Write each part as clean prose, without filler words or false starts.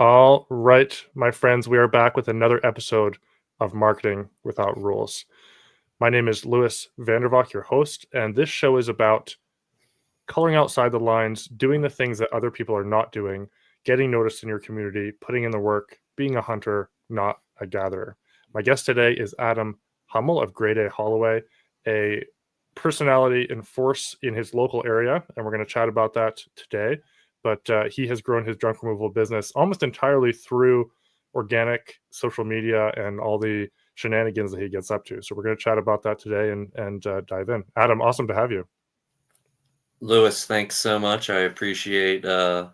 All right, my friends, we are back with another episode of Marketing Without Rules. My name is Louis Vandervalk, your host, and this show is about coloring outside the lines, doing the things that other people are not doing, getting noticed in your community, putting in the work, being a hunter, not a gatherer. My guest today is Adam Hummel of Grade A Holloway, a personality and force in his local area, and we're going to chat about that today. But he has grown his junk removal business almost entirely through organic social media and all the shenanigans that he gets up to. So we're going to chat about that today and dive in. Adam, awesome to have you. Louis, thanks so much. I appreciate the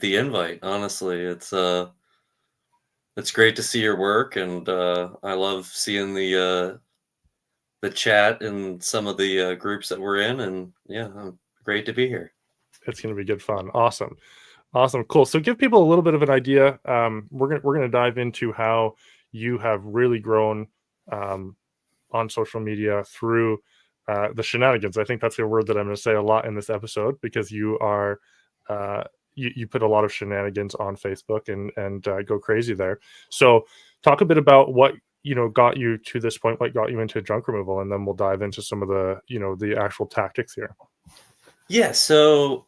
invite. Honestly, it's great to see your work, and I love seeing the chat and some of the groups that we're in. And yeah, great to be here. It's going to be good fun. Awesome. Cool. So give people a little bit of an idea. We're gonna dive into how you have really grown on social media through the shenanigans. I think that's a word that I'm going to say a lot in this episode because you are you put a lot of shenanigans on Facebook and go crazy there. So talk a bit about what got you to this point, what got you into junk removal, and then we'll dive into some of the the actual tactics here. Yeah. So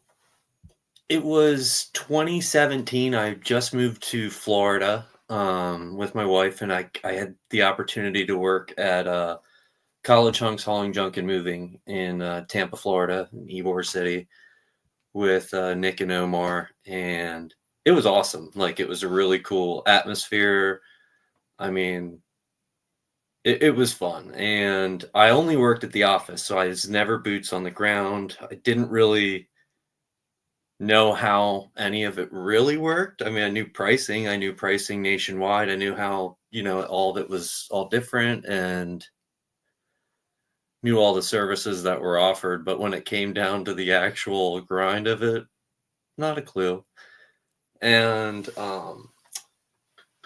it was 2017. I just moved to Florida with my wife, and I had the opportunity to work at College Hunks Hauling Junk and Moving in Tampa, Florida, in Ybor City, with Nick and Omar, and it was awesome. Like, it was a really cool atmosphere. I mean, it was fun, and I only worked at the office, so I was never boots on the ground. I didn't really know how any of it really worked. I mean, I knew pricing nationwide. I knew how, all of it was all different, and knew all the services that were offered. But when it came down to the actual grind of it, not a clue. And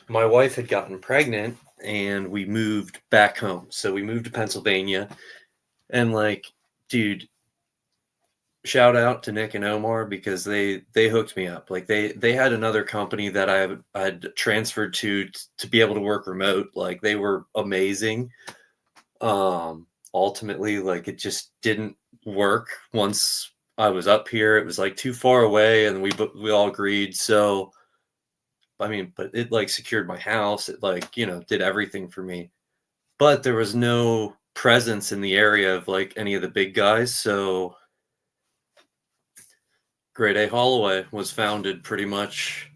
my wife had gotten pregnant, and we moved back home. So we moved to Pennsylvania, and dude, shout out to Nick and Omar, because they hooked me up. Like, they had another company that I'd transferred to be able to work remote. Like, they were amazing. Ultimately, like, it just didn't work once I was up here. It was like too far away, and we all agreed. So I mean, but it like secured my house. It did everything for me. But there was no presence in the area of like any of the big guys. So Grade A Holloway was founded pretty much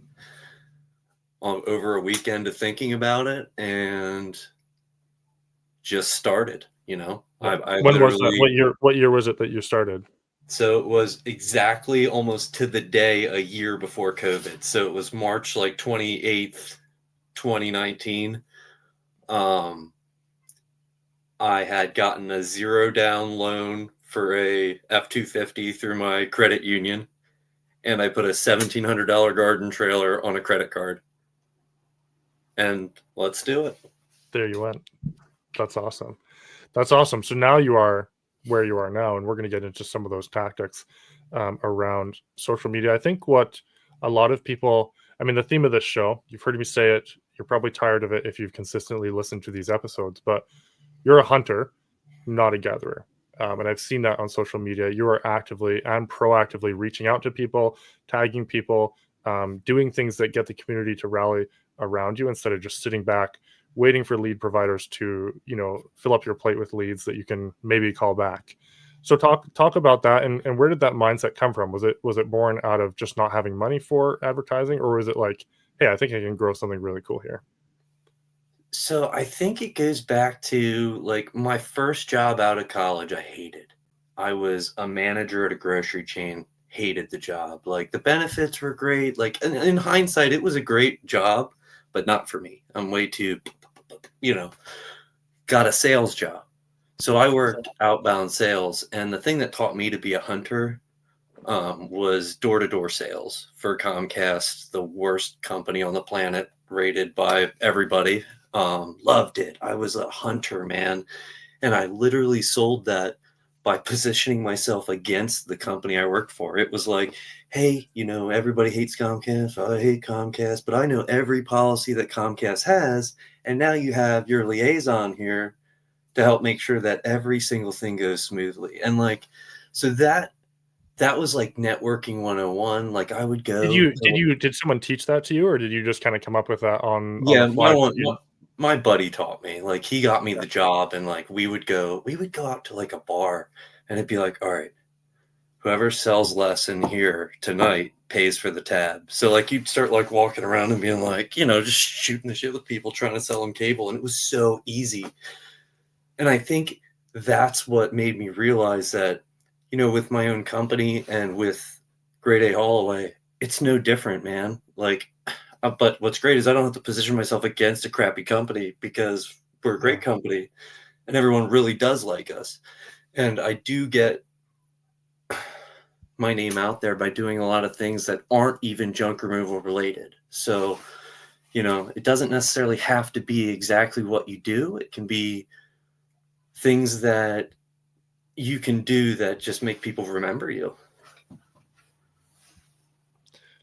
over a weekend of thinking about it, and just started. I When was that? literally. What year was it that you started? So it was exactly almost to the day a year before COVID. So it was March 28th, 2019. I had gotten a 0 down loan for a F-250 through my credit union, and I put a $1,700 garden trailer on a credit card. And let's do it. There you went. That's awesome. So now you are where you are now, and we're going to get into some of those tactics around social media. I think what a lot of people, I mean, the theme of this show, you've heard me say it, you're probably tired of it if you've consistently listened to these episodes, but you're a hunter, not a gatherer. And I've seen that on social media. You are actively and proactively reaching out to people, tagging people, doing things that get the community to rally around you instead of just sitting back waiting for lead providers to fill up your plate with leads that you can maybe call back. So talk about that, and where did that mindset come from? Was it born out of just not having money for advertising, or was it like, hey, I think I can grow something really cool here? So I think it goes back to like my first job out of college. I hated. I was a manager at a grocery chain. Hated the job. Like, the benefits were great. Like, in hindsight, it was a great job, but not for me. I'm way too, got a sales job. So I worked outbound sales, and the thing that taught me to be a hunter was door-to-door sales for Comcast, the worst company on the planet, rated by everybody. Loved it. I was a hunter, man. And I literally sold that by positioning myself against the company I work for. It was like, hey, everybody hates Comcast. I hate Comcast, but I know every policy that Comcast has. And now you have your liaison here to help make sure that every single thing goes smoothly. And like, so that was like networking 101. Like I would go to, Did someone teach that to you, or did you just kind of come up with that on the yeah, fly? my buddy taught me. Like he got me the job, and like we would go out to like a bar, and it'd be like, all right, whoever sells less in here tonight pays for the tab. So like you'd start like walking around and being like, just shooting the shit with people trying to sell them cable, and it was so easy. And I think that's what made me realize that, with my own company and with Grade A Holloway, it's no different, man. Like, but what's great is I don't have to position myself against a crappy company because we're a great company and everyone really does like us. And I do get my name out there by doing a lot of things that aren't even junk removal related. So, it doesn't necessarily have to be exactly what you do. It can be things that you can do that just make people remember you.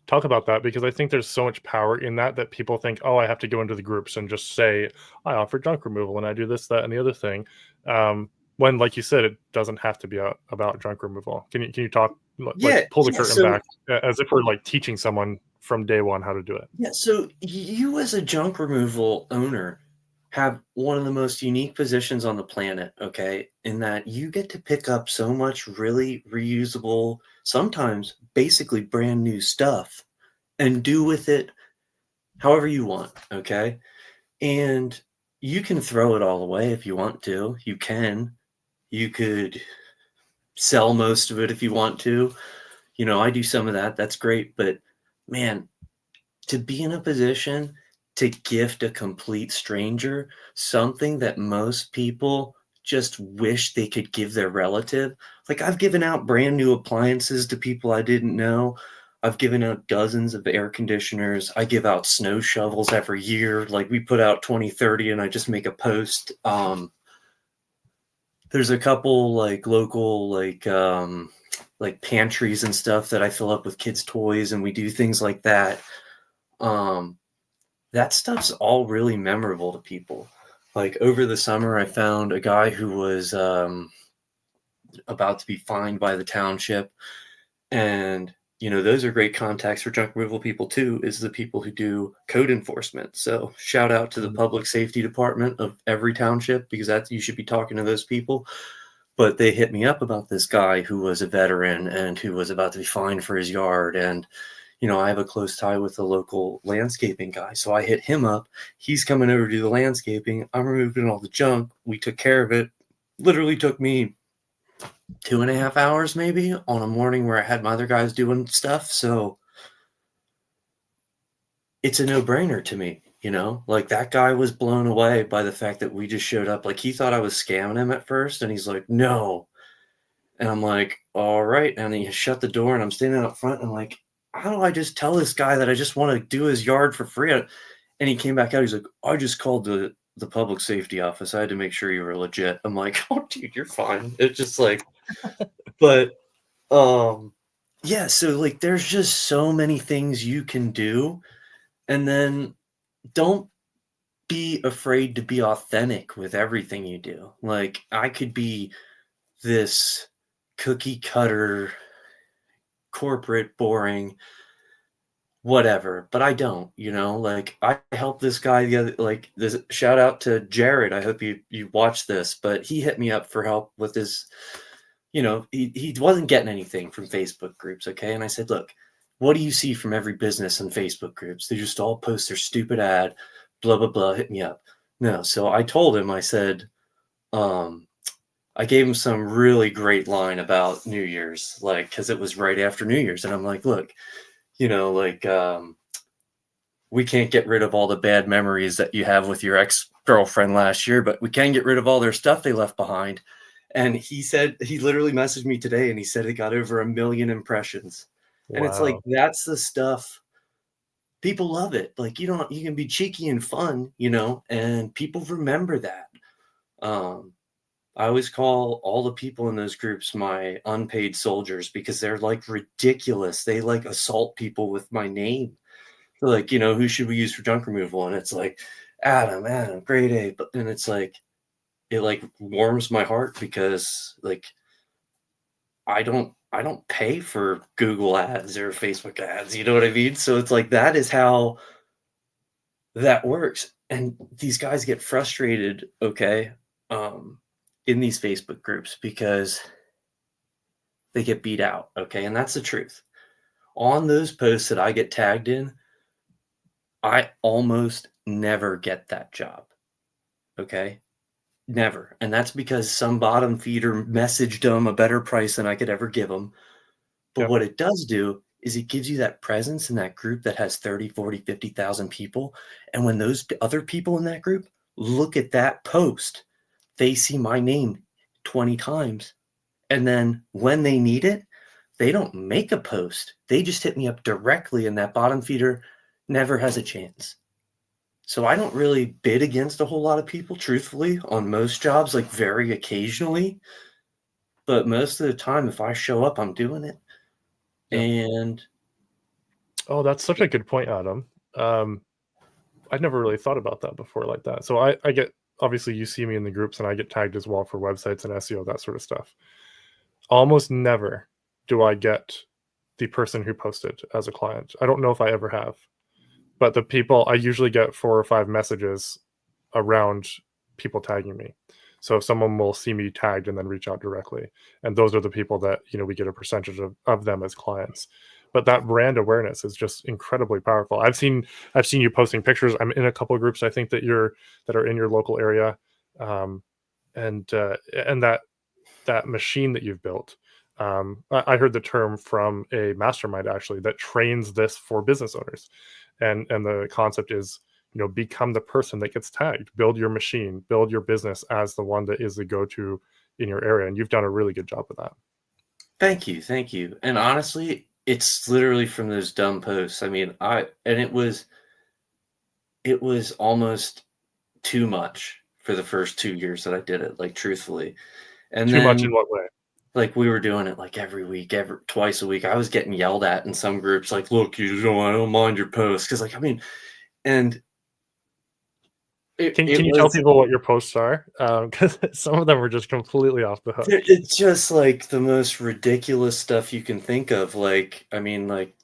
Talk about that, because I think there's so much power in that people think, oh, I have to go into the groups and just say I offer junk removal and I do this, that, and the other thing. When, like you said, it doesn't have to be about junk removal. Can you talk, Yeah, like pull the yeah. curtain back, as if we're like teaching someone from day one how to do it? Yeah, so you as a junk removal owner have one of the most unique positions on the planet, okay? In that you get to pick up so much really reusable, sometimes basically brand new stuff and do with it however you want, okay? And you can throw it all away if you want to. You can. You could sell most of it if you want to. I do some of that. That's great. But man, to be in a position to gift a complete stranger something that most people just wish they could give their relative. Like I've given out brand new appliances to people I didn't know. I've given out dozens of air conditioners. I give out snow shovels every year. Like we put out 2030 and I just make a post. There's a couple like local like pantries and stuff that I fill up with kids' toys and we do things like that. Um that stuff's all really memorable to people. Like over the summer, I found a guy who was about to be fined by the township. And, those are great contacts for junk removal people too, is the people who do code enforcement. So shout out to the public safety department of every township, because you should be talking to those people. But they hit me up about this guy who was a veteran and who was about to be fined for his yard. And I have a close tie with the local landscaping guy. So I hit him up. He's coming over to do the landscaping. I'm removing all the junk. We took care of it. Literally took me 2.5 hours maybe on a morning where I had my other guys doing stuff. So it's a no-brainer to me, like that guy was blown away by the fact that we just showed up. Like he thought I was scamming him at first. And he's like, no. And I'm like, all right. And he shut the door and I'm standing up front and I'm like, how do I just tell this guy that I just want to do his yard for free? And he came back out. He's like, I just called the public safety office. I had to make sure you were legit. I'm like, oh, dude, you're fine. It's just like, but yeah. So like, there's just so many things you can do. And then don't be afraid to be authentic with everything you do. Like I could be this cookie cutter, corporate, boring, whatever, but I don't, like I helped this guy the other, like this, shout out to Jared. I hope you watch this, but he hit me up for help with his, he wasn't getting anything from Facebook groups. Okay. And I said, look, what do you see from every business in Facebook groups? They just all post their stupid ad, blah, blah, blah, hit me up. No. So I told him, I said, I gave him some really great line about New Year's, like, cause it was right after New Year's. And I'm like, look, we can't get rid of all the bad memories that you have with your ex-girlfriend last year, but we can get rid of all their stuff they left behind. And he said, he literally messaged me today and he said it got over 1 million impressions. And it's like, Wow. that's the stuff. People love it. Like, you can be cheeky and fun, and people remember that. I always call all the people in those groups my unpaid soldiers because they're like ridiculous. They like assault people with my name. They're like, who should we use for junk removal? And it's like, Adam, grade A. But then it's like, it like warms my heart because like I don't pay for Google ads or Facebook ads, you know what I mean? So it's like that is how that works. And these guys get frustrated, okay, in these Facebook groups because they get beat out, okay? And that's the truth. On those posts that I get tagged in, I almost never get that job, okay? Never. And that's because some bottom feeder messaged them a better price than I could ever give them. But Yep. what it does do is it gives you that presence in that group that has 30, 40, 50,000 people. And when those other people in that group look at that post, they see my name 20 times. And then when they need it, they don't make a post. They just hit me up directly, and that bottom feeder never has a chance. So I don't really bid against a whole lot of people, truthfully, on most jobs, like very occasionally. But most of the time, if I show up, I'm doing it. Yep. And Oh, that's such a good point, Adam. I'd never really thought about that before like that. So I get, obviously you see me in the groups and I get tagged as well for websites and SEO, that sort of stuff. Almost never do I get the person who posted as a client. I don't know if I ever have, but the people, I usually get 4 or 5 messages around people tagging me. So if someone will see me tagged and then reach out directly, and those are the people that we get a percentage of them as clients. But that brand awareness is just incredibly powerful. I've seen you posting pictures. I'm in a couple of groups I think that are in your local area, and that machine that you've built. I heard the term from a mastermind actually that trains this for business owners, and the concept is become the person that gets tagged. Build your machine, build your business as the one that is the go-to in your area, and you've done a really good job with that. thank you. And honestly, it's literally from those dumb posts. I mean, it was almost too much for the first 2 years that I did it, like truthfully. And Too much in then what way? like we were doing it like every week, twice a week. I was getting yelled at in some groups, like, look, I don't mind your posts. Cause like, I mean, and Can it you tell was, people what your posts are? Because some of them are just completely off the hook. it's just like the most ridiculous stuff you can think of. Like, I mean, like,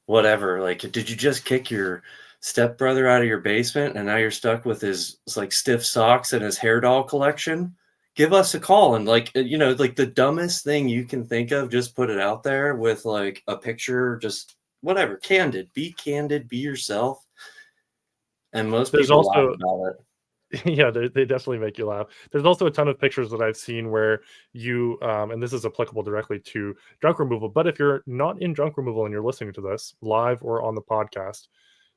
whatever. Like, did you just kick your stepbrother out of your basement and now you're stuck with his like stiff socks and his hair doll collection? Give us a call. And like, like the dumbest thing you can think of, just put it out there with like a picture, just whatever, be candid, be yourself. And most There's people laugh also about it. yeah, they definitely make you laugh. There's also a ton of pictures that I've seen where you, and this is applicable directly to junk removal, but if you're not in junk removal and you're listening to this live or on the podcast,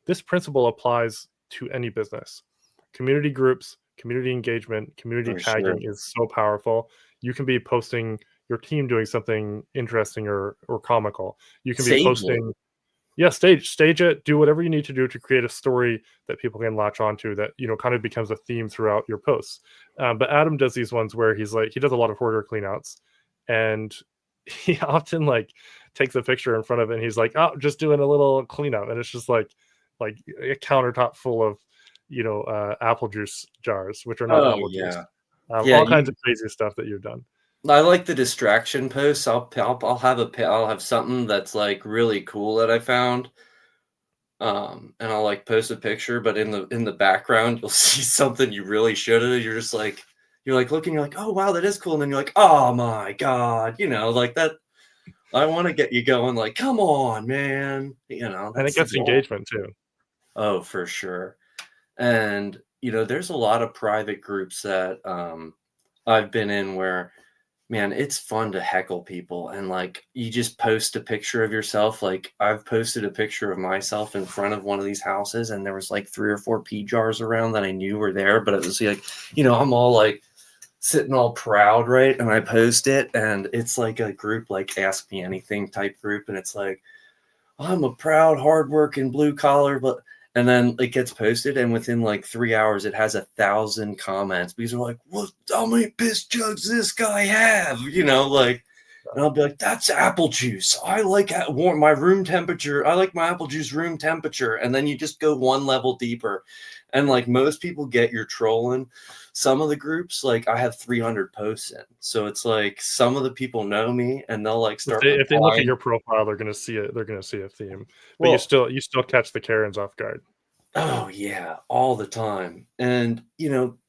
this principle applies to any business. Community groups, community engagement, community For sure. tagging is so powerful. You can be posting your team doing something interesting or comical. You can be Sage it. posting, yeah, stage it, do whatever you need to do to create a story that people can latch onto that kind of becomes a theme throughout your posts. But Adam does these ones where he does a lot of hoarder cleanouts, and he often like takes a picture in front of it and he's like, oh, just doing a little cleanup, and it's just like a countertop full of apple juice jars, which are not Oh apple juice. yeah. Yeah. All kinds of crazy stuff that you've done. I like the distraction posts. I'll have something that's like really cool that I found. And I'll like post a picture, but in the background you'll see something you really should have. You're like looking, you're like, oh wow, that is cool. And then you're like, oh my God, like that. I want to get you going, like, come on, man. And it That's the gets goal. engagement too. Oh, for sure. And there's a lot of private groups that I've been in where, man, it's fun to heckle people, and like you just post a picture of yourself. Like I've posted a picture of myself in front of one of these houses, and there was like 3 or 4 pea jars around that I knew were there, but it was like, I'm all like sitting all proud, right? And I post it, and it's like a group like Ask Me Anything type group, and it's like, I'm a proud, hardworking blue collar, but And then it gets posted, and within like 3 hours, it has 1,000 comments. Because they're like, "What? How many piss jugs this guy have?" Like, and I'll be like, "That's apple juice. I like my room temperature. I like my apple juice room temperature." And then you just go one level deeper, and like most people get you're trolling. Some of the groups, like I have 300 posts in, so it's like some of the people know me, and they'll like start If they look at replying. your profile, they're going to see it. They're going to see a theme, but Well, you still catch the Karens off guard. oh yeah, all the time. And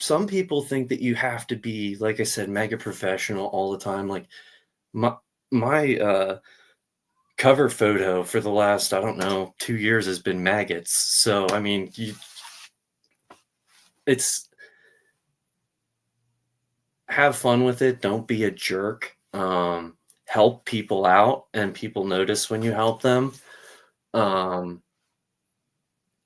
some people think that you have to be, like I said, mega professional all the time. Like my cover photo for the last, I don't know, 2 years has been maggots. So I mean, it's have fun with it. Don't be a jerk. Help people out, and people notice when you help them. Um,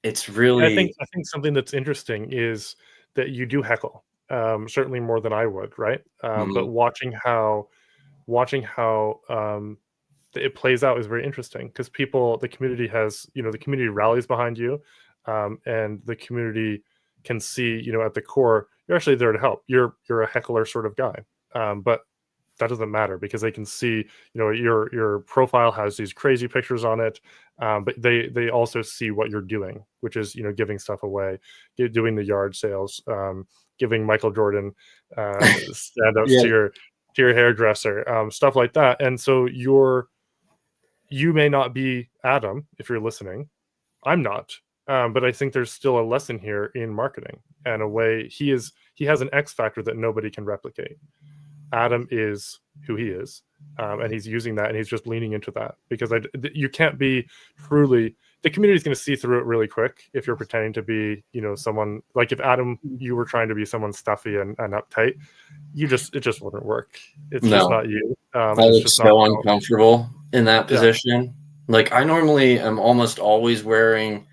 it's really I think something that's interesting is that you do heckle, certainly more than I would, right? But mhm. watching how it plays out is very interesting because the community has, the community rallies behind you, and the community can see, at the core, you're actually there to help. You're a heckler sort of guy, but that doesn't matter because they can see, your profile has these crazy pictures on it, but they also see what you're doing, which is, giving stuff away, doing the yard sales, giving Michael Jordan stand-ups Yeah. to your hairdresser, stuff like that. And so you may not be Adam if you're listening. I'm not. But I think there's still a lesson here in marketing and a way he has an X factor that nobody can replicate. Adam is who he is, and he's using that, and he's just leaning into that because you can't be truly. The community is going to see through it really quick if you're pretending to be, someone like if Adam, you were trying to be someone stuffy and uptight, it just wouldn't work. It's just No. not you. I It's look just not so how. uncomfortable in that Yeah, position. Like I normally am almost always wearing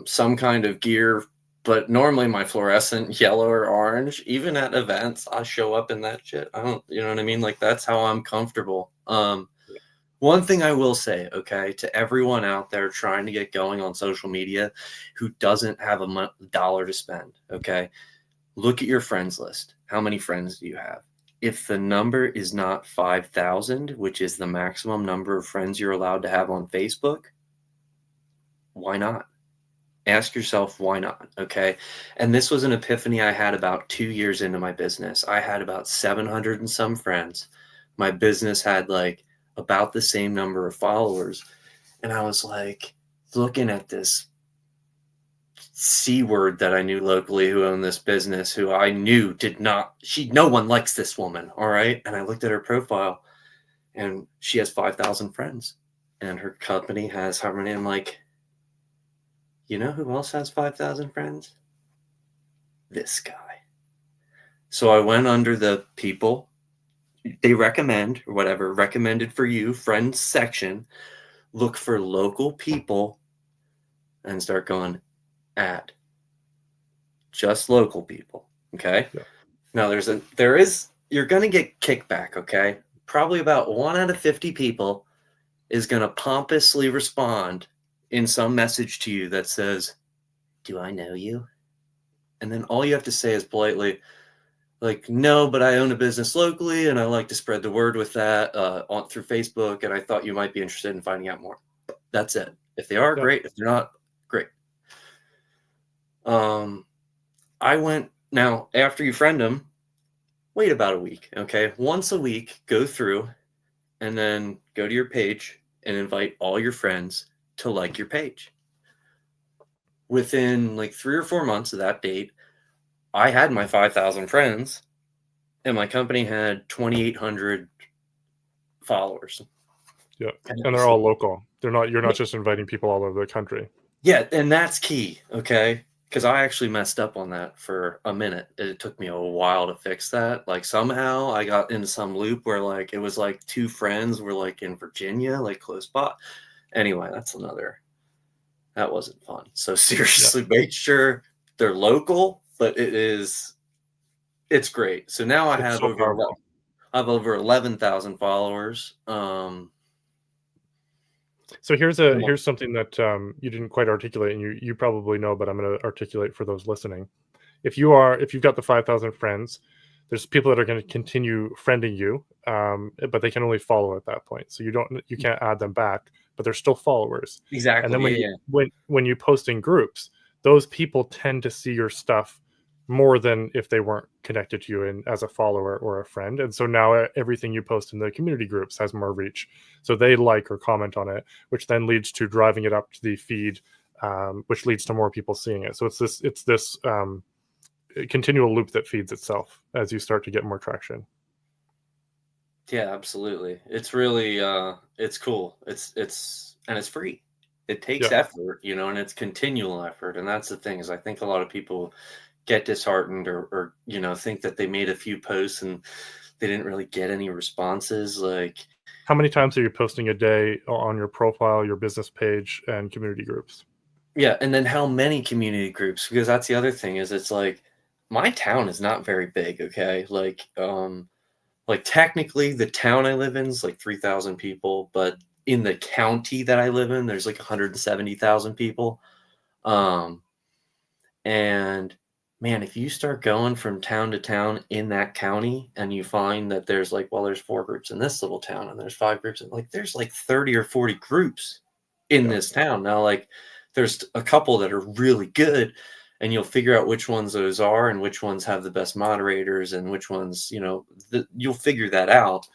some kind of gear, but normally my fluorescent yellow or orange. Even at events, I show up in that shit. I don't, you know what I mean? Like that's how I'm comfortable. One thing I will say, okay, to everyone out there trying to get going on social media who doesn't have a dollar to spend, okay, look at your friends list. How many friends do you have? If the number is not 5,000, which is the maximum number of friends you're allowed to have on Facebook, why not? Ask yourself, why not? Okay. And this was an epiphany I had about 2 years into my business. I had about 700 and some friends. My business had like about the same number of followers. And I was like looking at this C word that I knew locally who owned this business, who I knew no one likes this woman. All right. And I looked at her profile and she has 5,000 friends and her company has how many? I'm like, you know who else has 5,000 friends? This guy. So I went under the people they recommend or whatever recommended for you friends section, look for local people and start going add just local people. Okay. yeah, Now you're going to get kickback. Okay. Probably about 1 out of 50 people is going to pompously respond in some message to you that says, do I know you? And then all you have to say is politely, like, no, but I own a business locally and I like to spread the word with that through Facebook. And I thought you might be interested in finding out more. That's it. If they are, yeah. great. If they're not, great. Um, I went now after you friend them, wait about a week. Okay. Once a week, go through and then go to your page and invite all your friends to like your page. Within like 3 or 4 months of that date, I had my 5,000 friends and my company had 2,800 followers. Yeah, And it and they're was all like, local. You're not just inviting people all over the country. yeah, and that's key, okay? Because I actually messed up on that for a minute. It took me a while to fix that. Like somehow I got into some loop where like it was like two friends were like in Virginia, like close by. Anyway, that wasn't fun. So Yeah, seriously, make sure they're local, but it's great. So now it's so powerful. I have over 11,000 followers. So here's something that you didn't quite articulate, and you probably know, but I'm going to articulate for those listening. If you've got the 5,000 friends, there's people that are going to continue friending you, but they can only follow at that point. So you can't add them back, but they're still followers. And then Exactly. Yeah. when you post in groups, those people tend to see your stuff more than if they weren't connected to you in as a follower or a friend. And so now everything you post in the community groups has more reach. So they like or comment on it, which then leads to driving it up to the feed, which leads to more people seeing it. So it's this continual loop that feeds itself as you start to get more traction. Yeah, absolutely. It's really it's cool. It's free. It takes Yeah. effort, and it's continual effort. And that's the thing is I think a lot of people get disheartened or think that they made a few posts and they didn't really get any responses. Like, How many times are you posting a day on your profile, your business page, and community groups? yeah, and then how many community groups? Because that's the other thing is it's like my town is not very big, okay? Like technically the town I live in is like 3,000 people, but in the county that I live in, there's like 170,000 people. Um, and man, if you start going from town to town in that county and you find that there's like, well, there's 4 groups in this little town and there's 5 groups, and like there's like 30 or 40 groups in Yeah. this town. Now, like there's a couple that are really good and you'll figure out which ones those are and which ones have the best moderators and which ones, you'll figure that out.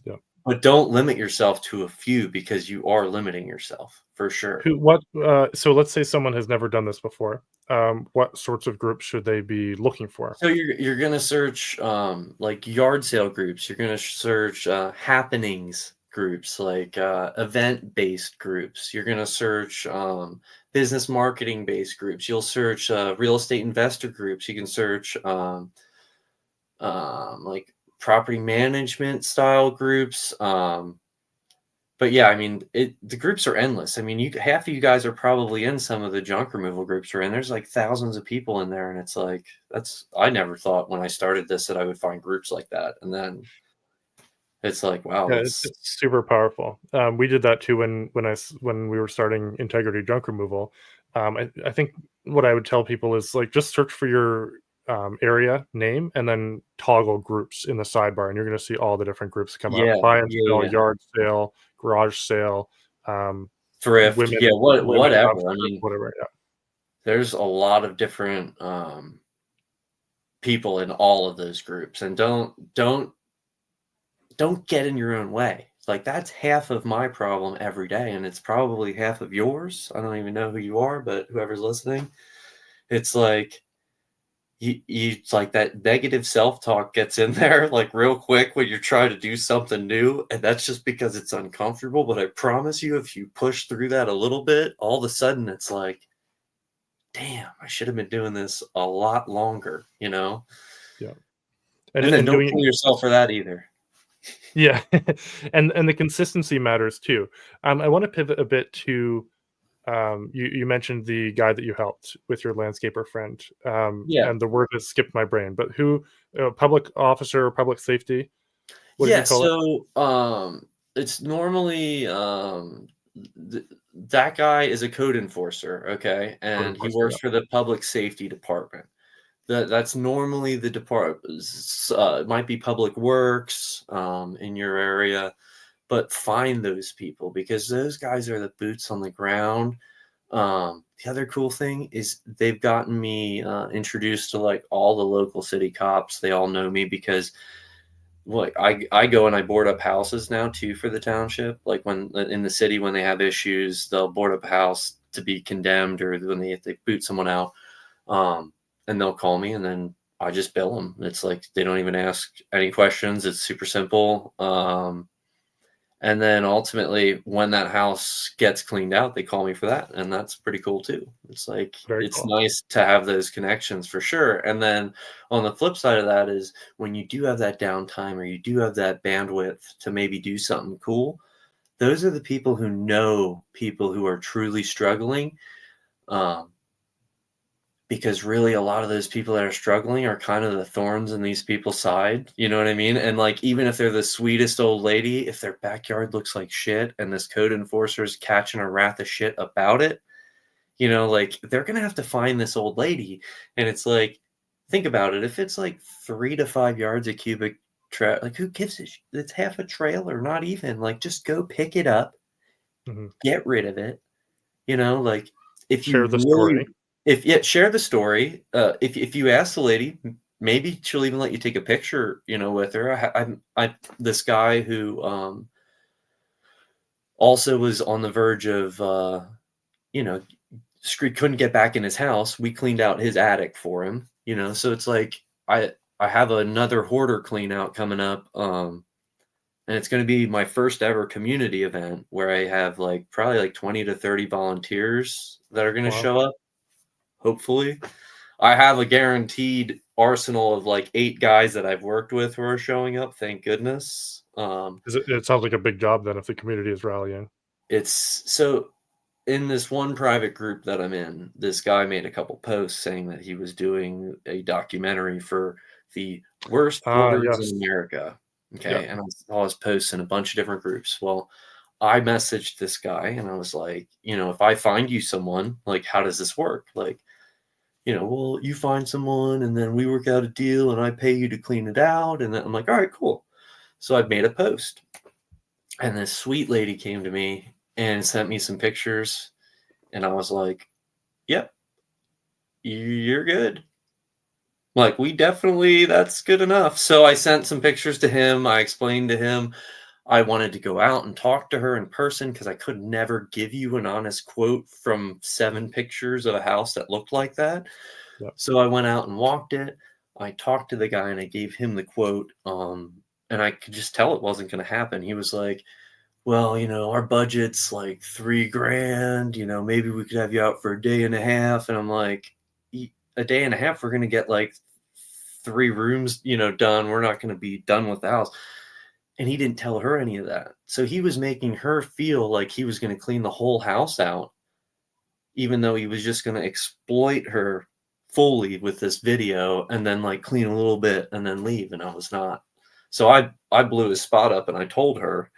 Yeah. But don't limit yourself to a few because you are limiting yourself for sure. So let's say someone has never done this before. What sorts of groups should they be looking for? So you're gonna search like yard sale groups. You're gonna search happenings groups, like event based groups. You're gonna search business marketing based groups. You'll search real estate investor groups. You can search like property management style groups. But yeah, I mean, the groups are endless. I mean, half of you guys are probably in some of the junk removal groups we're in. There's like thousands of people in there, and it's like I never thought when I started this that I would find groups like that. And then it's like, wow, Yeah, it's, that's it's super powerful. We did that too when we were starting integrity junk removal. I think what I would tell people is like just search for your area name and then toggle groups in the sidebar, and you're going to see all the different groups come up: yeah, buy and yeah, sell, yeah. yard sale, garage sale, um, Thrift, women yeah, whatever. I upstairs, mean, whatever. Yeah, there's a lot of different people in all of those groups, and don't get in your own way. Like that's half of my problem every day, and it's probably half of yours. I don't even know who you are, but whoever's listening, it's like it's like that negative self-talk gets in there like real quick when you're trying to do something new, and that's just because it's uncomfortable. But I promise you, if you push through that a little bit, all of a sudden it's like, damn, I should have been doing this a lot longer. yeah, And then and don't doing kill it. yourself for that either. Yeah, and the consistency matters too. I want to pivot a bit to you mentioned the guy that you helped with your landscaper friend, Yeah. and the word has skipped my brain. But who, public officer, public safety? What did you Yeah, call it? so, it's normally, that guy is a code enforcer, okay, Code and he enforcement. works for the public safety department. That's normally the it might be public works, in your area, but find those people because those guys are the boots on the ground. The other cool thing is they've gotten me, introduced to, like, all the local city cops. They all know me because like I go and I board up houses now too for the township. Like when in the city when they have issues, they'll board up a house to be condemned or when they boot someone out. And they'll call me and then I just bill them. It's like they don't even ask any questions. It's super simple. And then ultimately, when that house gets cleaned out, they call me for that, and that's pretty cool too. It's like Very it's cool. nice to have those connections for sure. And then on the flip side of that is when you do have that downtime or you do have that bandwidth to maybe do something cool, those are the people who know people who are truly struggling. Um, because really a lot of those people that are struggling are kind of the thorns in these people's side, you know what I mean? And like, even if they're the sweetest old lady, if their backyard looks like shit and this code enforcer is catching a wrath of shit about it, you know, like they're gonna have to find this old lady. And it's like, think about it. If it's like 3 to 5 yards of cubic like who gives it? It's half a trailer, not even. Like, just go pick it up, Mhm. get rid of it. You know, like if you Share the really, story. if yeah, share the story. If you ask the lady, maybe she'll even let you take a picture, you know, with her. I this guy who also was on the verge of you know, couldn't get back in his house. We cleaned out his attic for him, you know. So it's like I have another hoarder clean out coming up. And it's going to be my first ever community event where I have like probably like 20 to 30 volunteers that are going to Wow. show up. Hopefully, I have a guaranteed arsenal of like 8 guys that I've worked with who are showing up. Thank goodness. It sounds like a big job then if the community is rallying. It's so in this one private group that I'm in, this guy made a couple posts saying that he was doing a documentary for the worst Ah, hoarders in yes. America. Yeah. Okay. And I saw his posts in a bunch of different groups. Well, I messaged this guy and I was like, you know, if I find you someone, like, how does this work? Like, you know, well, you find someone and then we work out a deal and I pay you to clean it out. And then I'm like, all right, cool. So I've made a post and this sweet lady came to me and sent me some pictures. And I was like, yep, you're good. Like, we definitely, that's good enough. So I sent some pictures to him. I explained to him I wanted to go out and talk to her in person because I could never give you an honest quote from 7 pictures of a house that looked like that. Yeah. So I went out and walked it. I talked to the guy and I gave him the quote. And I could just tell it wasn't going to happen. He was like, well, you know, our budget's like 3 grand, you know, maybe we could have you out for a day and a half. And I'm like, a day and a half, we're going to get like 3 rooms, you know, done. We're not going to be done with the house. And he didn't tell her any of that. So he was making her feel like he was going to clean the whole house out, even though he was just going to exploit her fully with this video and then like clean a little bit and then leave. And I was not. So I blew his spot up and I told her,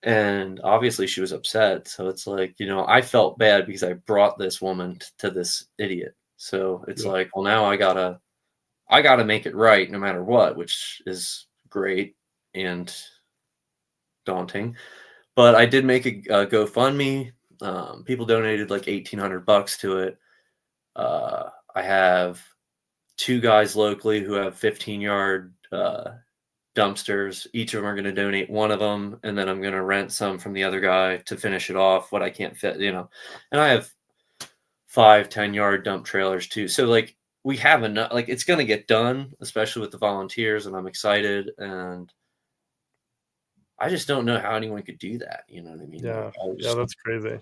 and obviously she was upset. So it's like, you know, I felt bad because I brought this woman to this idiot. So it's Yeah. like, well, now I gotta make it right no matter what, which is great and daunting. But I did make a GoFundMe. People donated like $1,800 to it. I have 2 guys locally who have 15-yard dumpsters. Each of them are going to donate one of them, and then I'm going to rent some from the other guy to finish it off. What I can't fit, you know. And I have 5 10-yard dump trailers too. So like we have enough. Like, it's going to get done, especially with the volunteers, and I'm excited. And I just don't know how anyone could do that. You know what I mean? Yeah. Like, I Yeah, just. that's crazy.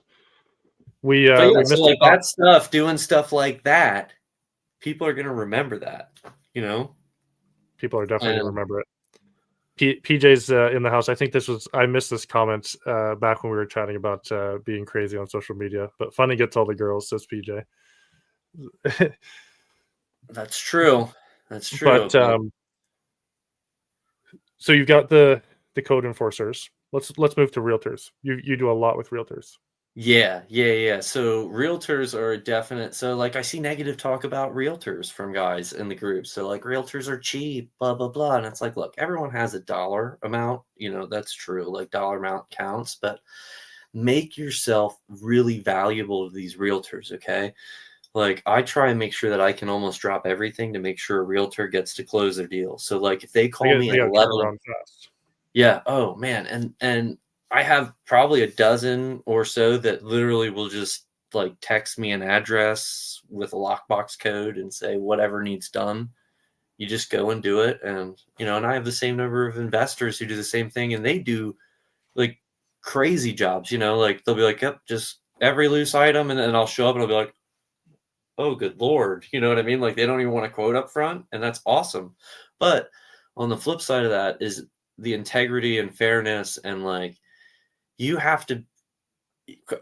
But yeah, We so missed a like call. that stuff, doing stuff like that, people are going to remember that. You know. People are definitely gonna And remember it. PJ's in the house. I think I missed this comment back when we were chatting about being crazy on social media, but funny gets all the girls, says PJ. that's true. That's true. But so you've got the code enforcers. Let's move to realtors. You do a lot with realtors. Yeah. So realtors are a definite. So like I see negative talk about realtors from guys in the group. So like realtors are cheap, blah blah blah. And it's like, look, everyone has a dollar amount. You know, that's true. Like, dollar amount counts, but make yourself really valuable to these realtors. Okay. Like, I try and make sure that I can almost drop everything to make sure a realtor gets to close their deal. So like if they call me They at got to turn 11. around fast. Yeah. Oh man. And I have probably a dozen or so that literally will just like text me an address with a lockbox code and say whatever needs done. You just go and do it. And you know, and I have the same number of investors who do the same thing, and they do like crazy jobs, you know, like they'll be like, yep, just every loose item, and then I'll show up and I'll be like, oh good lord, you know what I mean? Like, they don't even want to quote up front, and that's awesome. But on the flip side of that is the integrity and fairness, and like, you have to.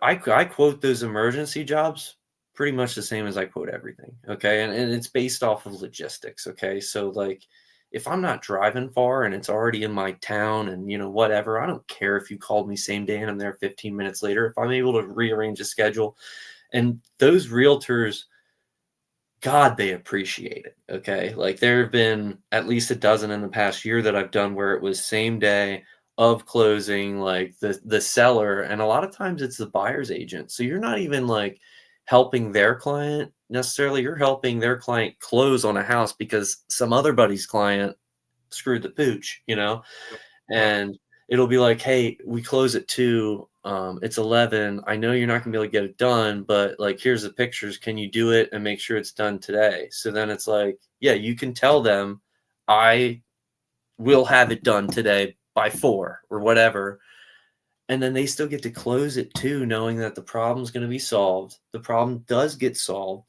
I quote those emergency jobs pretty much the same as I quote everything. Okay. And it's based off of logistics. Okay. So like if I'm not driving far and it's already in my town and whatever, I don't care if you called me same day and I'm there 15 minutes later. If I'm able to rearrange a schedule, and those realtors, God, they appreciate it. Okay. Like there have been at least a dozen in the past year that I've done where it was same day of closing, like the seller. And a lot of times it's the buyer's agent. So you're not even like helping their client necessarily. You're helping their client close on a house because some other buddy's client screwed the pooch. Yeah. And it'll be like, hey, we close at 2. It's 11. I know you're not gonna be able to get it done, but like, here's the pictures. Can you do it and make sure it's done today? So then it's like, yeah, you can tell them I will have it done today by 4 or whatever. And then they still get to close at 2, knowing that the problem's going to be solved. The problem does get solved.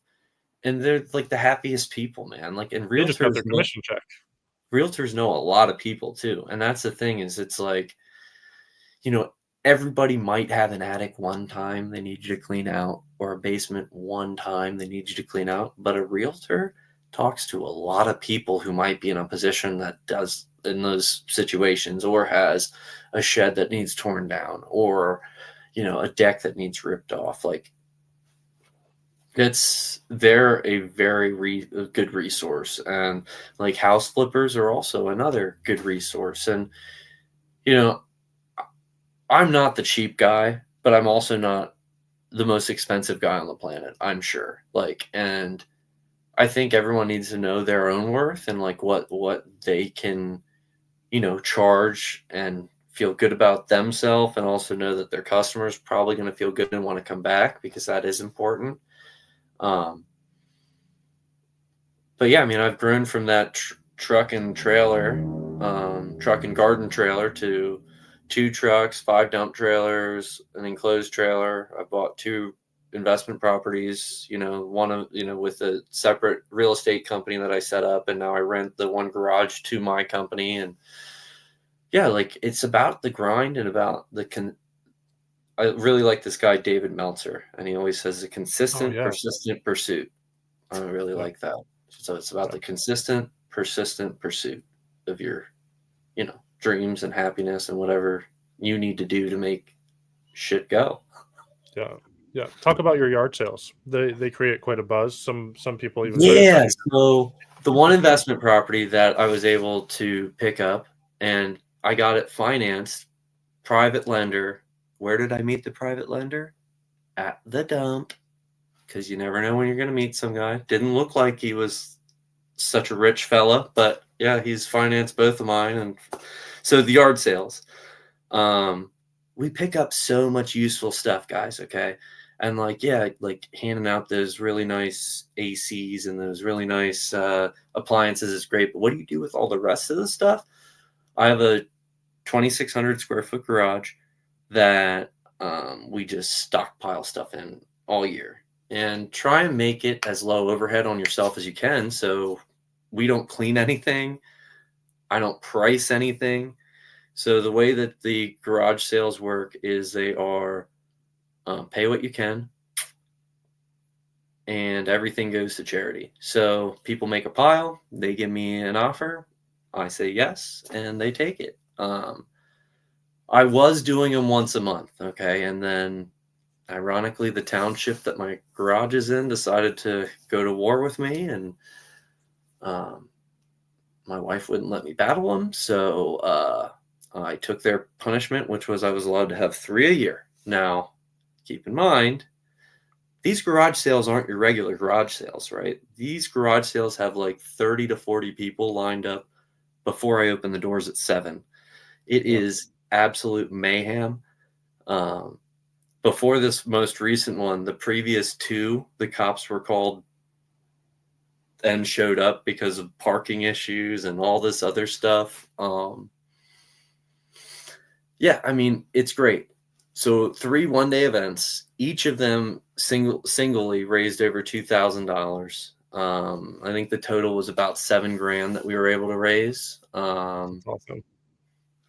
And they're like the happiest people, man. Like, and They just got their commission check. realtors know a lot of people too. And that's the thing, is it's like, you know, everybody might have an attic one time they need you to clean out, or a basement one time they need you to clean out. But a realtor talks to a lot of people who might be in a position that does in those situations, or has a shed that needs torn down, or, a deck that needs ripped off. Like, they're a very a good resource. And like house flippers are also another good resource. And, you know, I'm not the cheap guy, but I'm also not the most expensive guy on the planet, I'm sure. Like, and I think everyone needs to know their own worth and like what they can, charge and feel good about themselves, and also know that their customers probably going to feel good and want to come back, because that is important. Um, but yeah, I mean, I've grown from that truck and trailer, truck and garden trailer, to 2 trucks, 5 dump trailers, an enclosed trailer. I bought 2 investment properties, with a separate real estate company that I set up. And now I rent the one garage to my company. And yeah, like, it's about the grind and about I really like this guy, David Meltzer, and he always says a Oh consistent, yeah. persistent pursuit. I really Yeah. like that. So it's about Yeah. the consistent, persistent pursuit of your, dreams and happiness and whatever you need to do to make shit go. Yeah. Yeah. Talk about your yard sales. They create quite a buzz. Some people even say it's Yeah. like So the one investment property that I was able to pick up, and I got it financed, private lender. Where did I meet the private lender? At the dump. Because you never know when you're going to meet some guy. Didn't look like he was such a rich fella, but yeah, he's financed both of mine. And so the yard sales, we pick up so much useful stuff, guys. Okay. And like, yeah, like handing out those really nice ACs and those really nice appliances is great. But what do you do with all the rest of the stuff? I have a 2,600 square foot garage that we just stockpile stuff in all year, and try and make it as low overhead on yourself as you can. So we don't clean anything. I don't price anything. So the way that the garage sales work is they are pay what you can, and everything goes to charity. So people make a pile, they give me an offer, I say yes, and they take it. I was doing them once a month, okay, and then ironically, the township that my garage is in decided to go to war with me, and um, my wife wouldn't let me battle them. So I took their punishment, which was I was allowed to have 3 a year. Now, keep in mind, these garage sales aren't your regular garage sales, right? These garage sales have like 30 to 40 people lined up before I open the doors at 7. It yeah. is absolute mayhem. Um, Before this most recent one, the previous 2, the cops were called and showed up because of parking issues and all this other stuff. Yeah, I mean, it's great. So 3 one-day events, each of them singly raised over $2,000. I think the total was about 7 grand that we were able to raise. That's awesome.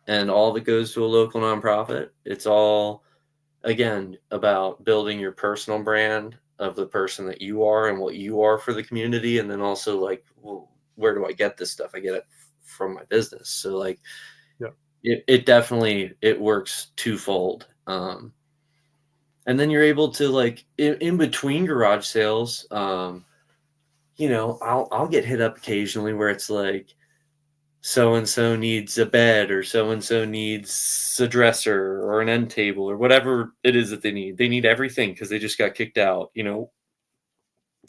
And all of it goes to a local nonprofit. It's all, again, about building your personal brand of the person that you are and what you are for the community. And then also like, well, where do I get this stuff? I get it from my business. So like, Yeah. it definitely, it works twofold. And then you're able to like in between garage sales, you know, I'll get hit up occasionally where it's like, so and so needs a bed, or so and so needs a dresser or an end table or whatever it is that they need. They need everything because they just got kicked out. You know,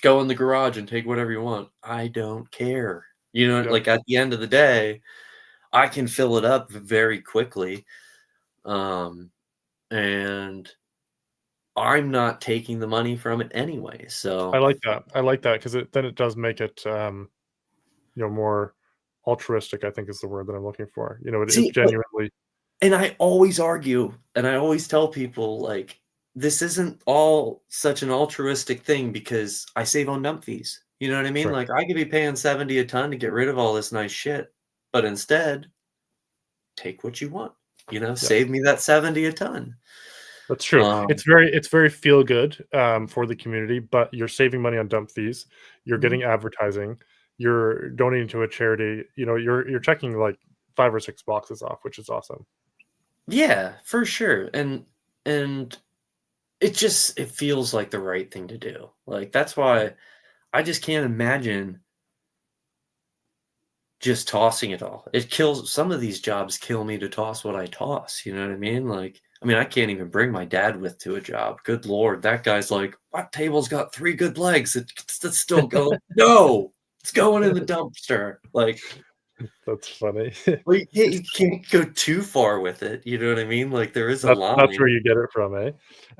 go in the garage and take whatever you want. I don't care. You know, Yeah. like at the end of the day, I can fill it up very quickly. And I'm not taking the money from it anyway. I So like that. I like that because then it does make it more altruistic, I think is the word that I'm looking for. It see, but genuinely. and I always argue, and I always tell people, like, this isn't all such an altruistic thing because I save on dump fees. You know what I mean? Sure. Like, I could be paying 70 a ton to get rid of all this nice shit, but instead, take what you want. You know, Yeah. save me that 70 a ton. That's true. Um, It's very feel good for the community, but you're saving money on dump fees. You're mhm. getting advertising. You're donating to a charity. You're checking like 5 or 6 boxes off, which is awesome. Yeah, for sure. And it feels like the right thing to do. Like, that's why I just can't imagine just tossing it all. It kills some of these jobs kill me to toss what I toss, you know what I mean? Like, I mean, I can't even bring my dad with to a job. Good lord, that guy's like, "What table's got 3 good legs? It's still going." No, it's going in the dumpster. Like, That's funny. well, you can't go too far with it, you know what I mean? Like, there is a That's where line. you get it from, eh?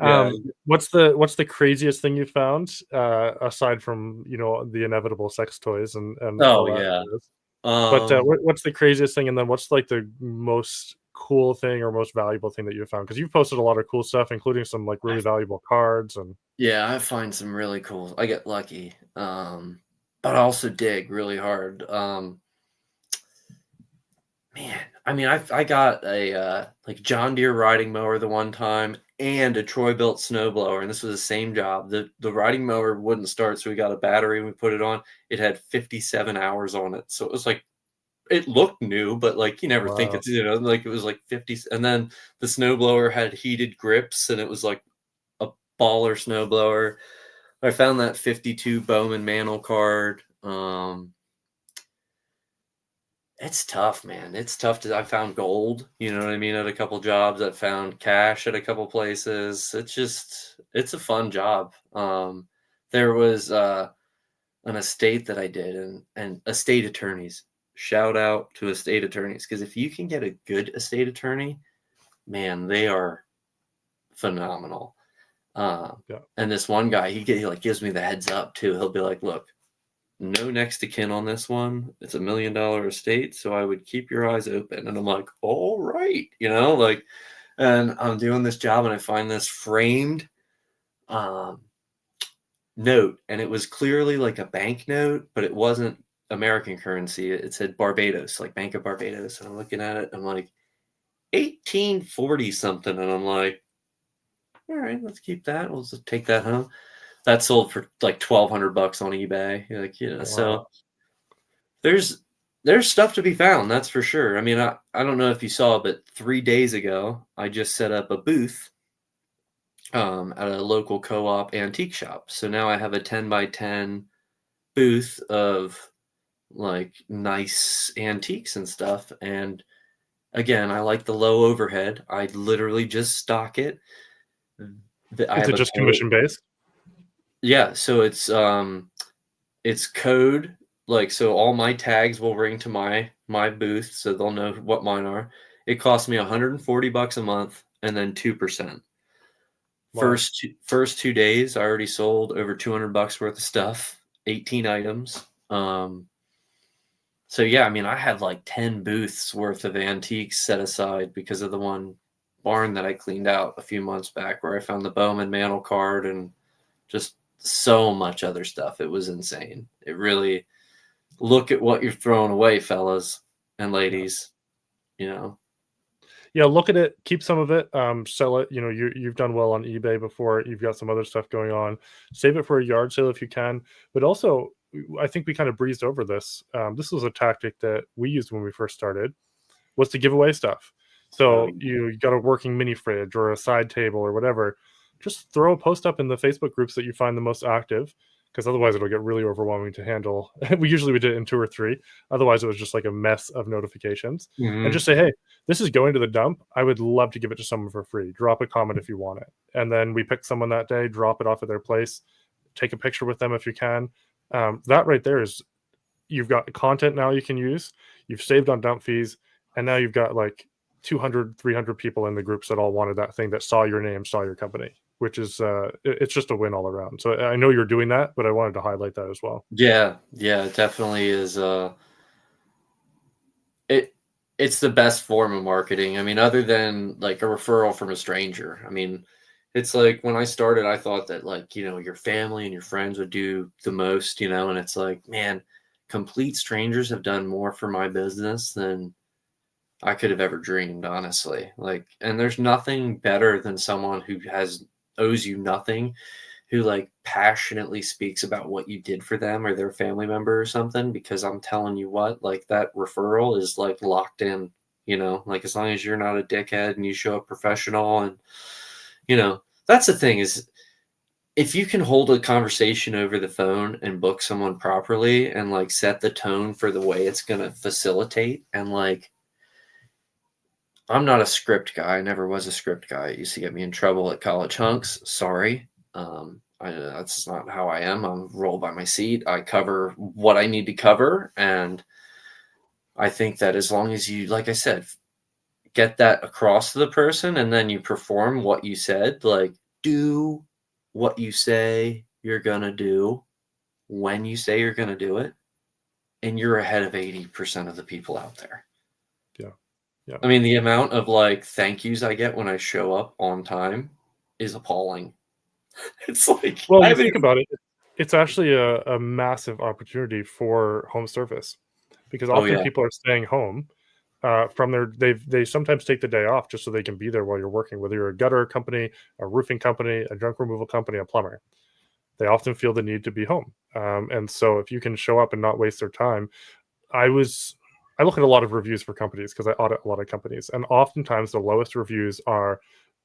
Yeah. What's the craziest thing you found aside from the inevitable sex toys and all Oh, that yeah. jazz? But Um, what's the craziest thing, and then what's like the most cool thing or most valuable thing that you found? Because you've posted a lot of cool stuff, including some like I really valuable cards and yeah, I find some really cool I get lucky, but I also dig really hard. Man, I mean, I got a, like, John Deere riding mower the one time and a Troy-Bilt snowblower, and this was the same job. The riding mower wouldn't start, so we got a battery and we put it on. It had 57 hours on it, so it was like it looked new, but, like, you never think wow, it's, like, it was, like, 50, and then the snowblower had heated grips, and it was, like, a baller snowblower. I found that 52 Bowman Mantle card. It's tough, man. It's tough to I found gold, you know what I mean, at a couple jobs. I found cash at a couple places. It's a fun job. There was an estate that I did, and estate attorneys. Shout out to estate attorneys, because if you can get a good estate attorney, man, they are phenomenal. yeah, And this one guy, he like gives me the heads up too. He'll be like, "Look, no next to kin on this one. It's $1 million estate, so I would keep your eyes open." And I'm like, all right, like, and I'm doing this job and I find this framed um, note, and it was clearly like a bank note, but it wasn't American currency. It said Barbados, like Bank of Barbados. And I'm looking at it, I'm like, 1840 something. And I'm like, all right, let's keep that. We'll just take that home. That sold for like $1,200 on eBay. Like, so wow. there's there's stuff to be found, that's for sure. I mean, I don't know if you saw, but 3 days ago, I just set up a booth at a local co-op antique shop. So now I have a 10 by 10 booth of like nice antiques and stuff. And again, I like the low overhead. I literally just stock it. I Is have it a just code. commission based? Yeah, so it's code, like, so all my tags will ring to my booth, so they'll know what mine are. It costs me $140 a month, and then 2%. Wow. First 2 days, I already sold over $200 worth of stuff, 18 items. So yeah, I mean, I have like 10 booths worth of antiques set aside because of the one barn that I cleaned out a few months back, where I found the Bowman Mantle card and just so much other stuff. It was insane. It really, look at what you're throwing away, fellas and Yeah. ladies, you know. Yeah, look at it, keep some of it, sell it. You know, you've done well on eBay before. You've got some other stuff going on. Save it for a yard sale if you can. But also, I think we kind of breezed over this. This was a tactic that we used when we first started, was to give away stuff. Oh, So you got a working mini fridge or a side table or whatever. Just throw a post up in the Facebook groups that you find the most active, because otherwise it'll get really overwhelming to handle. We usually did it in 2 or 3. Otherwise, it was just like a mess of notifications. And hmm just say, hey, this is going to the dump. I would love to give it to someone for free. Drop a comment if you want it. And then we pick someone that day, drop it off at their place, take a picture with them if you can. That right there is, you've got content now you can use. You've saved on dump fees, and now you've got like 200, 300 people in the groups that all wanted that thing, that saw your name, saw your company, which is it's just a win all around. So I know you're doing that, but I wanted to highlight that as well. Yeah, yeah, it definitely is. It it's the best form of marketing. I mean, other than like a referral from a stranger. I mean, it's like when I started, I thought that like, your family and your friends would do the most, and it's like, man, complete strangers have done more for my business than I could have ever dreamed, honestly. Like, and there's nothing better than someone who owes you nothing, who like passionately speaks about what you did for them or their family member or something, because I'm telling you what, like that referral is like locked in, like as long as you're not a dickhead and you show up professional and that's the thing is, if you can hold a conversation over the phone and book someone properly and like set the tone for the way it's going to facilitate, and like, I'm not a script guy. I never was a script guy. It used to get me in trouble at college hunks. Sorry. That's not how I am. I'm roll by my seat. I cover what I need to cover. And I think that as long as you, like I said, get that across to the person and then you perform what you said, like do what you say you're going to do when you say you're going to do it, and you're ahead of 80% of the people out there. Yeah. Yeah. I mean, the amount of like thank yous I get when I show up on time is appalling. It's like Well, I you haven't think even. about it, it's actually a massive opportunity for home service, because Oh often yeah. people are staying home from their, they sometimes take the day off just so they can be there while you're working, whether you're a gutter company, a roofing company, a junk removal company, a plumber. They often feel the need to be home. And so if you can show up and not waste their time, I was I look at a lot of reviews for companies because I audit a lot of companies, and oftentimes the lowest reviews are,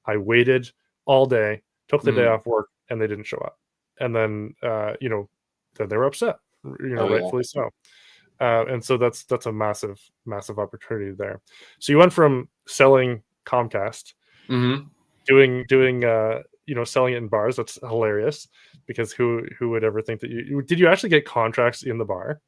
I waited all day, took the day Mm. off work, and they didn't show up. And then then they were upset, Oh yeah. rightfully so. And so that's a massive, massive opportunity there. So you went from selling Comcast, hmm doing selling it in bars. That's hilarious, because who would ever think that you did, you actually get contracts in the bar?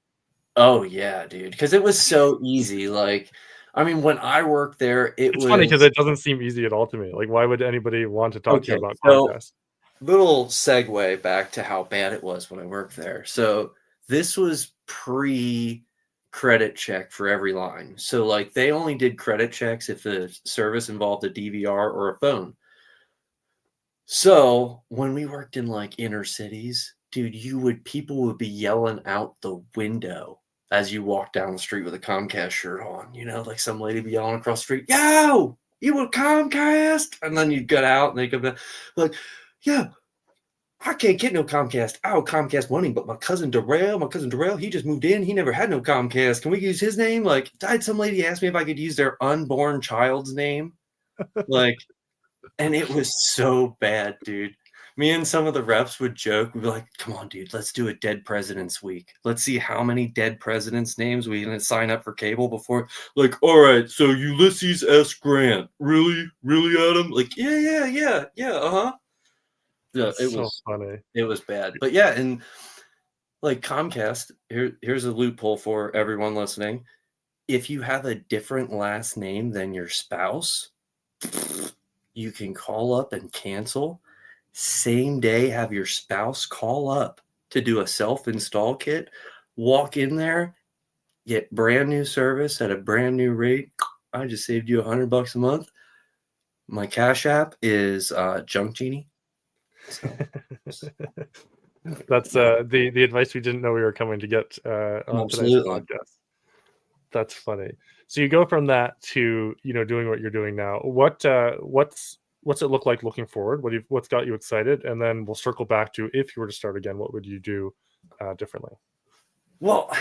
Oh yeah, dude. Because it was so easy. Like, I mean, when I worked there, it It's funny because was it doesn't seem easy at all to me. Like, why would anybody want to talk to you okay. about So Comcast? little segue back to how bad it was when I worked there. So this was pre credit check for every line. So like they only did credit checks if the service involved a DVR or a phone. So when we worked in like inner cities, dude, people would be yelling out the window as you walk down the street with a Comcast shirt on. Like some lady be yelling across the street, "Yo, you with Comcast?" And then you'd get out and they come back like, "Yeah, I can't get no Comcast. Oh, Comcast money, but my cousin Darrell, he just moved in. He never had no Comcast. Can we use his name?" Like, I had some lady ask me if I could use their unborn child's name. Like, and it was so bad, dude. Me and some of the reps would joke. We'd be like, "Come on, dude, let's do a dead presidents week. Let's see how many dead presidents names we can sign up for cable before." Like, all right, so Ulysses S. Grant. Really? Really, Adam? Like, yeah, uh-huh. Yeah, That's so funny. it was bad. But yeah, and like Comcast, here's a loophole for everyone listening. If you have a different last name than your spouse, you can call up and cancel. Same day, have your spouse call up to do a self-install kit. Walk in there, get brand new service at a brand new rate. I just saved you $100 a month. My Cash App is Junk Genie. So That's the advice we didn't know we were coming to get on tonight's absolutely. podcast. That's funny. So you go from that to, doing what you're doing now. What's it look like looking forward? What's got you excited? And then we'll circle back to, if you were to start again, what would you do differently? Well,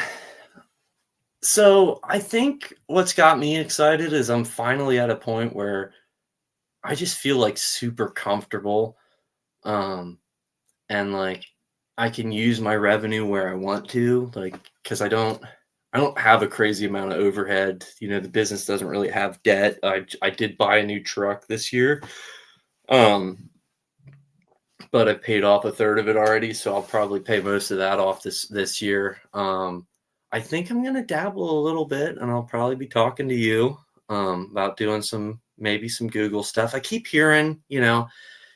so I think what's got me excited is I'm finally at a point where I just feel like super comfortable. Um, and like I can use my revenue where I want to, like, because I don't have a crazy amount of overhead. The business doesn't really have debt. I did buy a new truck this year, but I paid off a third of it already, so I'll probably pay most of that off this year. I think I'm gonna dabble a little bit, and I'll probably be talking to you about doing maybe some Google stuff. I keep hearing,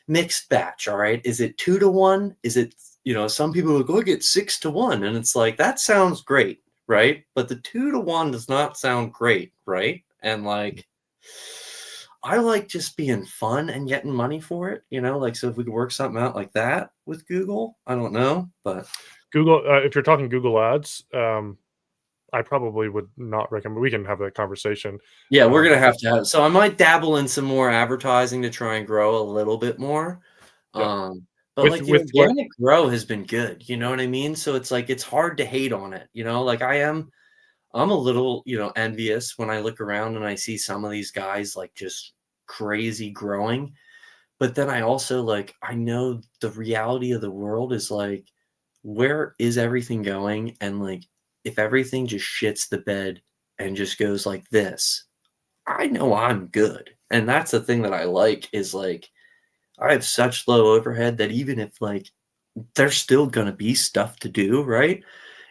mixed batch. All right, is it 2 to 1? Is it, some people will go get 6 to 1, and it's like that sounds great, right? But the 2 to 1 does not sound great, right? And like, I like just being fun and getting money for it, like, so if we could work something out like that with Google, I don't know, but Google, if you're talking Google Ads, I probably would not recommend. We can have that conversation. yeah, we're gonna But have to have. So I might dabble in some more advertising to try and grow a little bit more. yeah, Um, but with like the with what organic grow has been good, you know what I mean? So it's like it's hard to hate on it, like I'm a little, envious when I look around and I see some of these guys like just crazy growing. But then I also like I know the reality of the world is like, where is everything going? And like if everything just shits the bed and just goes like this, I know I'm good. And that's the thing that I like is like I have such low overhead that even if like there's still gonna be stuff to do, right?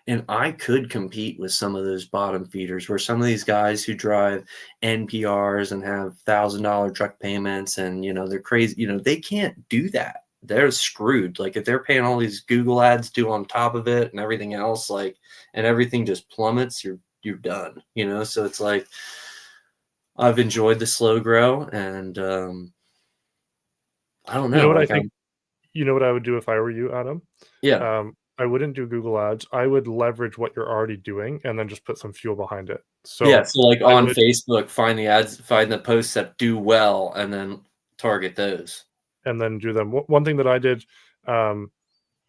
And I could compete with some of those bottom feeders where some of these guys who drive NPRs and have $1,000 truck payments and, they're crazy, they can't do that. They're screwed. Like if they're paying all these Google ads due on top of it and everything else, like, and everything just plummets, you're done, So it's like, I've enjoyed the slow grow and, I don't you know know, what I like think. You know what I would do if I were you, Adam? yeah. I wouldn't do Google Ads. I would leverage what you're already doing and then just put some fuel behind it. Yeah, So so, like, I on would, Facebook, find the posts that do well, and then target those. and then do them. One thing that I did, um,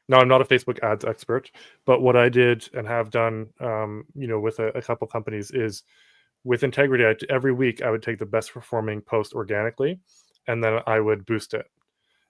now I'm not a Facebook ads expert, but what I did and have done, with a couple companies is, with integrity, every week I would take the best performing post organically, and then I would boost it.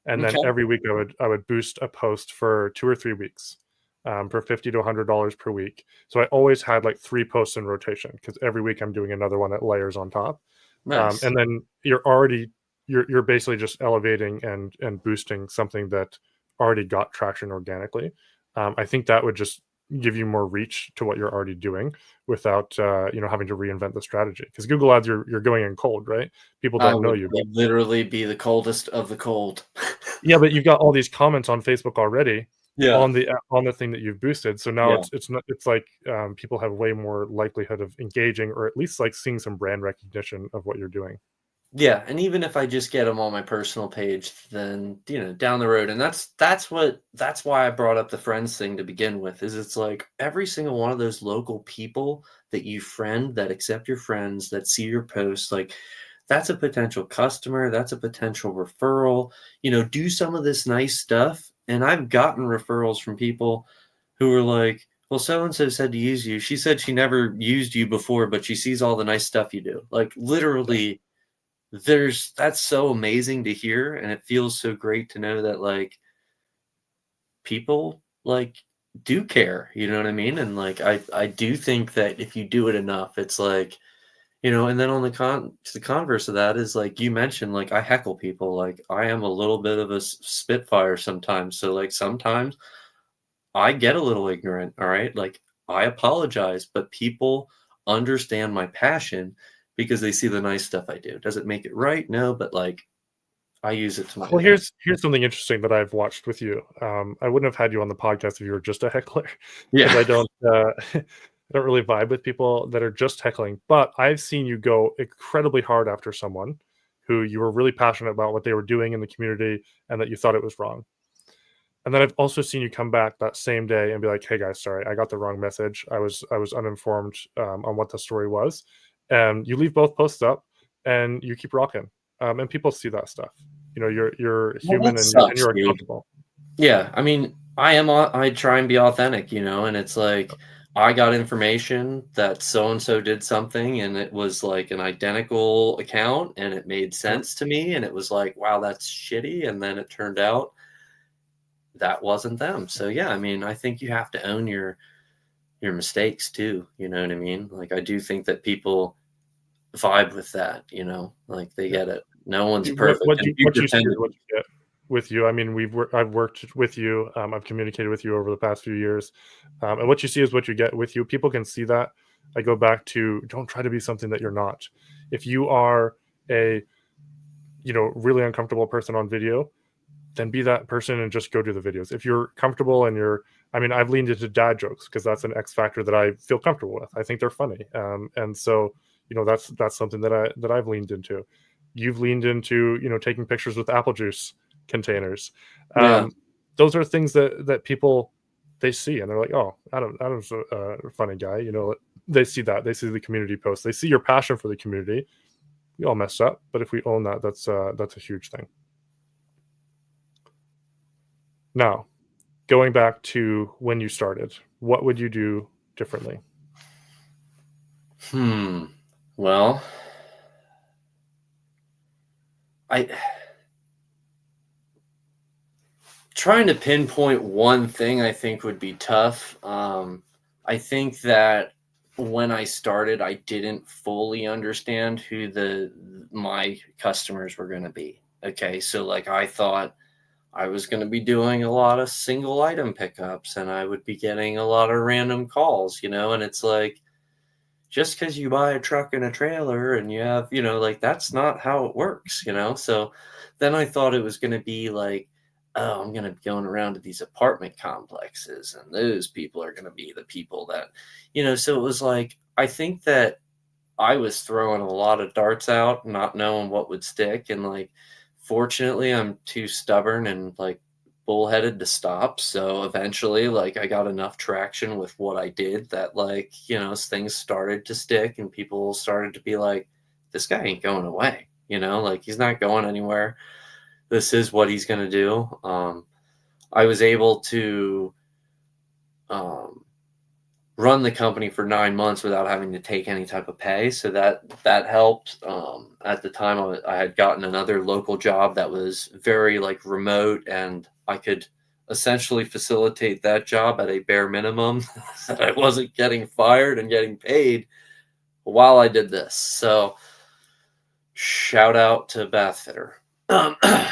And then Okay, every week I would boost a post for 2 or 3 weeks, for $50 to $100 per week. So I always had like 3 posts in rotation because every week I'm doing another one that layers on top. nice. And then you're basically just elevating and boosting something that already got traction organically. I think that would just give you more reach to what you're already doing without having to reinvent the strategy. Because Google Ads, you're going in cold, right? People I don't know would you. literally be the coldest of the cold. Yeah, but you've got all these comments on Facebook already Yeah, on the thing that you've boosted. So now yeah. it's not it's like, people have way more likelihood of engaging, or at least like seeing some brand recognition of what you're doing. Yeah, and even if I just get them on my personal page, then, down the road, and that's why I brought up the friends thing to begin with, is it's like every single one of those local people that you friend, that accept your friends, that see your posts, like that's a potential customer, that's a potential referral. Do some of this nice stuff. And I've gotten referrals from people who were like, well, so and so said to use you. She said she never used you before, but she sees all the nice stuff you do. Like Yeah. literally that's so amazing to hear, and it feels so great to know that like people like do care, you know what I mean? And like I do think that if you do it enough, it's like, and then on the converse of that is like you mentioned, like I heckle people, like I am a little bit of a spitfire sometimes. So like sometimes I get a little ignorant, all right? Like I apologize, but people understand my passion because they see the nice stuff I do. Does it make it right? No, but like I use it to my Well, advantage. here's something interesting that I've watched with you. I wouldn't have had you on the podcast if you were just a heckler, because Yeah. I don't I don't really vibe with people that are just heckling. But I've seen you go incredibly hard after someone who you were really passionate about what they were doing in the community and that you thought it was wrong. And then I've also seen you come back that same day and be like, "Hey guys, sorry, I got the wrong message. I was uninformed, on what the story was." and you leave both posts up and you keep rocking. And people see that stuff. You know, you're Well, human that and sucks, you're dude. accountable. Yeah, I mean, I try and be authentic, you know, and it's like I got information that so and so did something and it was like an identical account and it made Yep. sense to me and it was like, wow, that's shitty. And then it turned out that wasn't them. So yeah, I mean, I think you have to own your mistakes too. You know what I mean? Like I do think that people vibe with that, you know, like they Yeah. get it. No one's What perfect. And what you see pretend is what you get with you. I mean, I've worked with you. I've communicated with you over the past few years, and what you see is what you get with you. People can see that. I go back to don't try to be something that you're not. If you are a really uncomfortable person on video, then be that person and just go do the videos. If you're comfortable and I mean, I've leaned into dad jokes because that's an X factor that I feel comfortable with. I think they're funny, and so that's something that I've leaned into. You've leaned into taking pictures with apple juice containers. yeah. Those are things that people they see and they're like, oh, Adam's a funny guy. They see that, they see the community posts, they see your passion for the community. We all mess up, but if we own that, that's a huge thing. Now, going back to when you started, what would you do differently? Well, I trying to pinpoint one thing I think would be tough. I think that when I started, I didn't fully understand who my customers were going to be. Okay, so like I thought I was going to be doing a lot of single item pickups, and I would be getting a lot of random calls, you know. And it's like just because you buy a truck and a trailer, and you have, like that's not how it works, you know. So then I thought it was going to be like, oh, I'm going to be going around to these apartment complexes and those people are going to be the people that, so it was like, I think that I was throwing a lot of darts out, not knowing what would stick. And like, fortunately, I'm too stubborn and like bullheaded to stop. So eventually, like, I got enough traction with what I did that, like, things started to stick and people started to be like, this guy ain't going away, like he's not going anywhere. This is what he's going to do. I was able to run the company for 9 months without having to take any type of pay. So that helped. At the time, I had gotten another local job that was very like remote, and I could essentially facilitate that job at a bare minimum that I wasn't getting fired and getting paid while I did this. So shout out to Bathfitter. I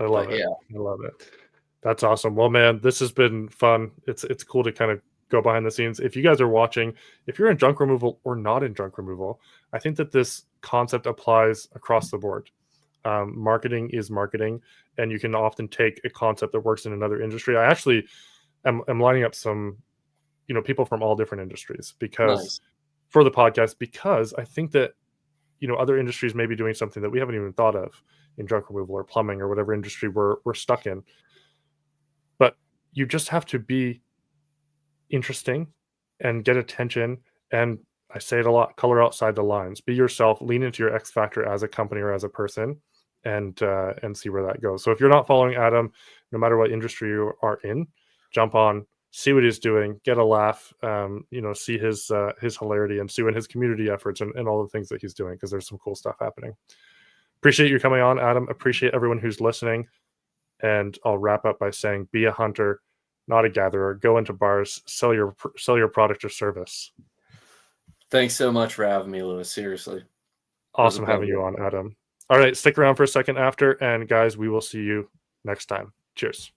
love it. Yeah. I love it. That's awesome. Well, man, this has been fun. It's cool to kind of go behind the scenes. If you guys are watching, if you're in junk removal or not in junk removal, I think that this concept applies across the board. Marketing is marketing, and you can often take a concept that works in another industry. I actually am lining up some, people from all different industries because Nice. for the podcast, because I think that other industries may be doing something that we haven't even thought of in junk removal or plumbing or whatever industry we're stuck in. But you just have to be interesting and get attention. And I say it a lot: color outside the lines. Be yourself. Lean into your X factor as a company or as a person, and see where that goes. So if you're not following Adam, no matter what industry you are in, jump on, see what he's doing, get a laugh, see his hilarity, and see in his community efforts and all the things that he's doing, because there's some cool stuff happening. Appreciate you coming on, Adam. Appreciate everyone who's listening. And I'll wrap up by saying, be a hunter, not a gatherer. Go into bars, sell your product or service. Thanks so much for having me, Lewis. Seriously. Awesome having you on, Adam. All right, stick around for a second after. And guys, we will see you next time. Cheers.